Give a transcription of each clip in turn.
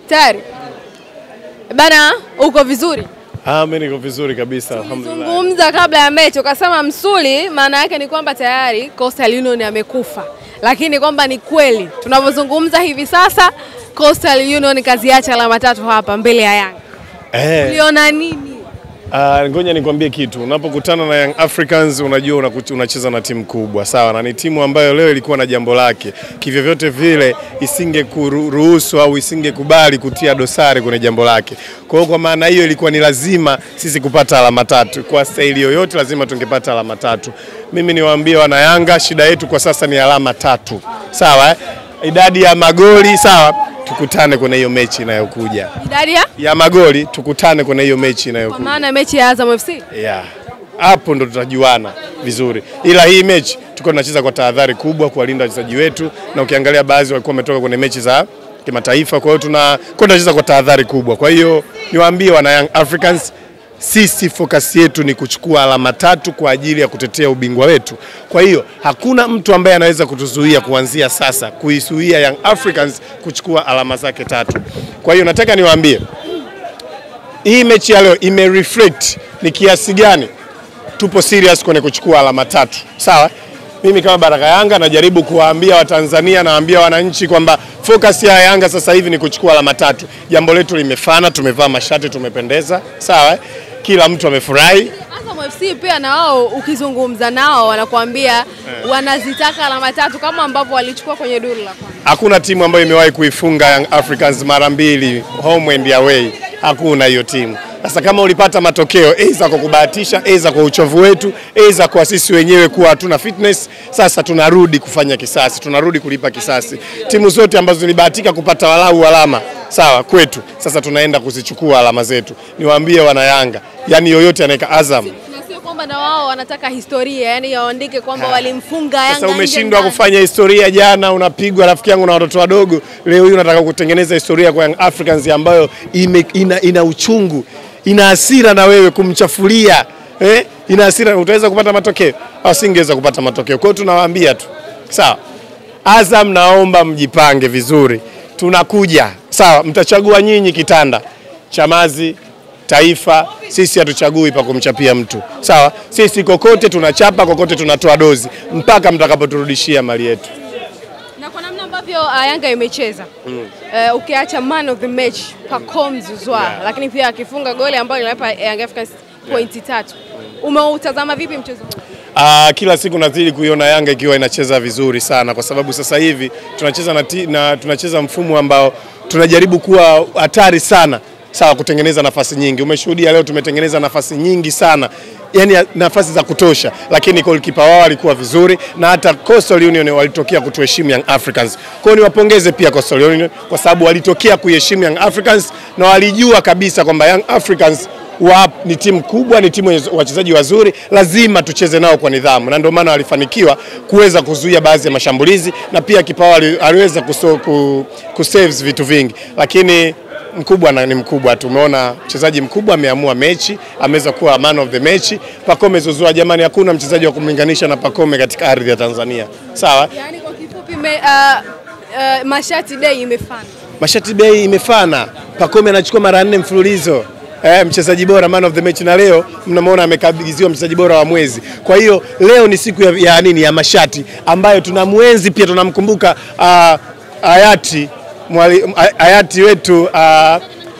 Tayari? Bana, uko vizuri? Mimi niko vizuri kabisa, alhamdulillah. Zungumza kabla ya mechi ukasema msuli, maana yake ni kwamba tayari Coastal Union amekufa. Lakini kwamba ni kweli. Tunavyozungumza hivi sasa, Coastal Union kaziacha alama 3 hapa mbele ya Yanga. Uliona nini? Ngoja nikwambie kitu. Unapokutana na Young Africans unajua unacheza na timu kubwa, sawa? Na ni timu ambayo leo ilikuwa na jambo lake. Kivyo vyote vile isingekuruhusu au isingekubali kutia dosari kwenye jambo lake. Kwa hiyo kwa maana hiyo ilikuwa ni lazima sisi kupata alama 3. Kwa staili yoyote lazima tungepata alama 3. Mimi niwaambie wana Yanga, shida yetu kwa sasa ni alama 3. Sawa? Idadi ya magoli, sawa? Tukutane kwenye hiyo mechi inayokuja. Idadi ya magoli tukutane kwenye hiyo mechi inayokuja. Kwa maana mechi ya Azam FC? Yeah. Hapo ndo tutajuana vizuri. Ila hii mechi tuko tunacheza kwa tahadhari kubwa kuwalinda wachezaji wetu, na ukiangalia baadhi walikuwa wametoka kwenye mechi za kimataifa, kwa hiyo tunacheza kwa tahadhari kubwa. Kwa hiyo niwaambie wana Young Africans, sisi focus yetu ni kuchukua alama 3 kwa ajili ya kutetea ubingwa wetu. Kwa hiyo hakuna mtu ambaye anaweza kutuzuia kuanzia sasa kuisuia Young Africans kuchukua alama zake 3. Kwa hiyo nataka niwaambie hii mechi ya leo imereflect ni kiasi gani tupo serious kwenye kuchukua alama 3. Sawa? Mimi kama Baraka Yanga najaribu kuwaambia Watanzania, naambia wananchi kwamba focus ya Yanga sasa hivi ni kuchukua alama 3. Jambo letu limefana, tumevaa mashati, tumependeza. Sawa? Kila mtu amefurahi. Azam FC pia na wao ukizungumza nao wanakuambia wanazitaka alama 3 kama ambavyo walichukua kwenye duru la kwanza. Hakuna timu ambayo imewahi kuifunga Young Africans mara 2 home and away. Hakuna hiyo timu. Sasa kama ulipata matokeo aidha kwa kubahatisha, aidha kwa uchovu wetu, aidha kwa sisi wenyewe kuwa hatuna fitness, sasa tunarudi kufanya kisasi, tunarudi kulipa kisasi. Timu zote ambazo zilibahatika kupata walau alama, sawa, kwetu, sasa tunaenda kuzichukua alama zetu. Niwaambie wana Yanga, yani yoyote anaweka Azam. Na sio kwamba na wao wanataka historia, yani yaandike kwamba walimfunga Yanga. Sasa umeshindwa kufanya historia jana, unapigwa rafiki yangu na watoto wadogo. Leo hii unataka kutengeneza historia kwa Young Africans ambayo ina uchungu. Ina hasira na wewe kumchafulia, ina hasira, utaweza kupata matokeo? Asingeweza kupata matokeo. Kwa hiyo tunawaambia tu, sawa, Azam naomba mjipange vizuri, tunakuja, sawa, mtachagua nyinyi kitanda, Chamazi, Taifa, sisi hatuchagui pa kumchapia mtu, sawa? Sisi kokote tunachapa, kokote tunatoa dozi mpaka mtakapoturudishia mali yetu. Na kwa namna ambavyo Yanga imecheza, ukiacha man of the match Pacome Zouzoua, lakini pia akifunga goli ambayo inaipa Young Africans pointi 3. Umeutazama vipi mchezo huu? Kila siku nazidi kuiona Yanga ikiwa inacheza vizuri sana, kwa sababu sasa hivi tunacheza tunacheza mfumo ambao tunajaribu kuwa hatari sana, sawa, kutengeneza nafasi nyingi. Umeshuhudia leo tumetengeneza nafasi nyingi sana, yani nafasi za kutosha, lakini goalkeeper wao alikuwa vizuri, na hata Coastal Union walitokea kutuheshimu Young Africans. Kwa hiyo niwapongeze pia Coastal Union kwa sababu walitokea kuheshimu Young Africans na walijua kabisa kwamba Young Africans ni timu kubwa, ni timu wachezaji wazuri, lazima tucheze nao kwa nidhamu, na ndio maana walifanikiwa kuweza kuzuia baadhi ya mashambulizi, na pia kipa wao aliweza kusave vitu vingi. Lakini mkubwa ni mkubwa, tumeona mchezaji mkubwa ameamua mechi, ameweza kuwa man of the match. Pacome Zouzoua, jamani, hakuna mchezaji wa kumlinganisha na Pacome katika ardhi ya Tanzania, sawa? Yani kwa kifupi Mashati Day imefana. Mashati Day imefana. Pacome anachukua mara 4 mfululizo mchezaji bora, man of the match, na leo mnamuona amekabidhiwa mchezaji bora wa mwezi. Kwa hiyo leo ni siku ya mashati ambayo tunamwenzi, pia tunamkumbuka hayati wetu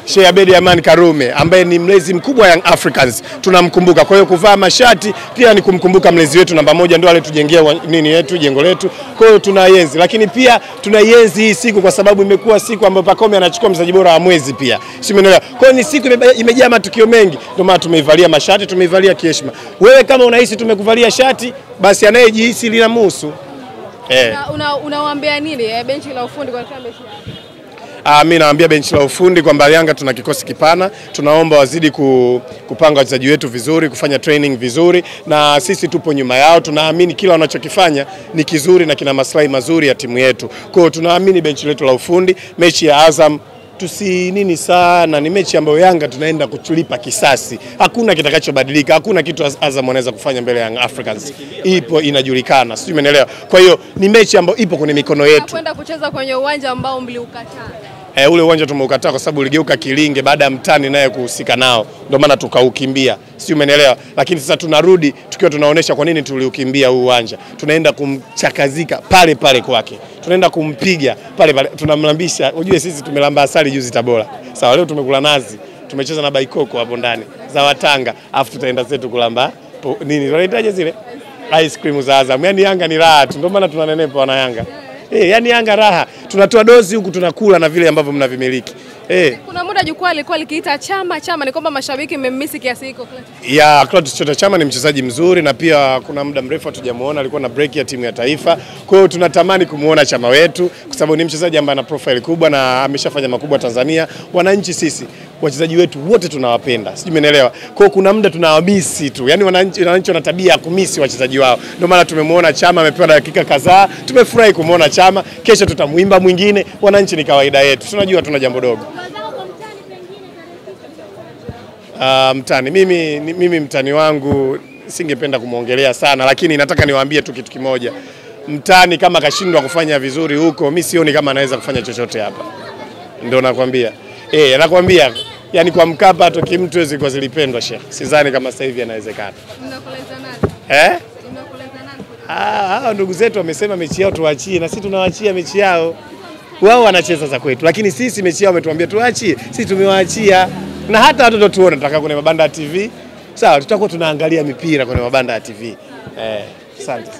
Sheikh Abedi Amani Karume ambaye ni mlezi mkubwa wa Young Africans, tunamkumbuka. Kwa hiyo kuvaa mashati pia ni kumkumbuka mlezi wetu namba 1, ndio alitujengea jengo letu. Kwa hiyo tunaienzi, lakini pia tunaienzi hii siku kwa sababu imekuwa siku ambayo Pacome anachukua mchezaji bora wa mwezi pia. Simeelewa. Kwa hiyo ni siku imejaa matukio mengi, ndio maana tumeivalia mashati, tumeivalia kiheshima. Wewe kama unahisi tumekuvalia shati, basi anayejihisi linamhusu. Unawaambia nini benchi la ufundi kwa mechi? Mimi naambia benchi la ufundi kwamba Yanga tuna kikosi kipana, tunaomba wazidi kupanga wachezaji wetu vizuri, kufanya training vizuri, na sisi tupo nyuma yao. Tunaamini kila wanachokifanya ni kizuri na kina maslahi mazuri ya timu yetu. Kwa hiyo tunaamini benchi letu la ufundi. Mechi ya Azam tusinini sana, ni mechi ambayo Yanga tunaenda kutulipa kisasi. Hakuna kitakachobadilika, hakuna kitu Azam wanaweza kufanya mbele ya Young Africans. Ipo, inajulikana, sio, umeelewa? Kwa hiyo ni mechi ambayo ipo kwenye mikono yetu. Kwenda kucheza kwenye uwanja ambao mliukataa. Ule uwanja tumeukataa kwa sababu uligeuka kilinge baada ya mtani naye kuhusika nao. Ndio maana tukaukimbia. Si umeelewa? Lakini sasa tunarudi tukiwa tunaonesha kwa nini tuliukimbia huu uwanja. Tunaenda kumchakazika pale pale kwake. Tunaenda kumpiga pale pale. Tunamlambisha. Unajue sisi tumelamba asali juzi Tabora. Sawa, leo tumekula nazi. Tumecheza na baikoko hapo ndani za Watanga. Afu tutaenda zetu kulamba nini? Tunahitaji zile ice cream za Azam. Yaani Yanga ni raha tu. Ndio maana tunanenepa wana Yanga. Yani Yanga raha. Tunatoa dozi huku tunakula na vile ambavyo mnavimiliki. Kuna muda jukwaa lilikuwa likiita Chama ni kwamba mashabiki mmemmisi kiasi hiko. Ya Clatous Chama ni mchezaji mzuri na pia kuna muda mrefu hatujamuona, alikuwa na break ya timu ya taifa. Kwa hiyo tunatamani kumuona Chama wetu kwa sababu ni mchezaji ambaye ana profile kubwa na ameshafanya makubwa Tanzania. Wananchi sisi wachezaji wetu wote tunawapenda. Sijui umeelewa. Kwa hiyo kuna muda tunawamisi tu. Yaani wananchi wana tabia ya kumisi wachezaji wao. Ndio maana tumemuona Chama amepewa dakika kadhaa. Tumefurahi kumuona Chama. Kesho tutamuimba mwingine. Wananchi ni kawaida yetu. Tunajua tuna jambo dogo. Mtani mimi mtani wangu singependa kumuongelea sana, lakini nataka niwaambie tu kitu kimoja. Mtani kama kashindwa kufanya vizuri huko, mimi sioni kama anaweza kufanya chochote hapa. Ndio nakwambia. Nakwambia yani kwa Mkapa atoki mtu hawezi kwa zilipendwa Sheikh. Sidhani kama sasa hivi anawezekana. Mnakoleza nani? Mnakoleza nani? Hao ndugu zetu wamesema mechi yao tuachie na sisi tunawaachia mechi yao. Wao wanacheza za kwetu, lakini sisi mechi yao wametuambia tuachie, sisi tumewaachia. Na hata watoto tuone tutaka kwenye mabanda ya TV. Sawa, tutakuwa tunaangalia mipira kwenye mabanda ya TV. Asante.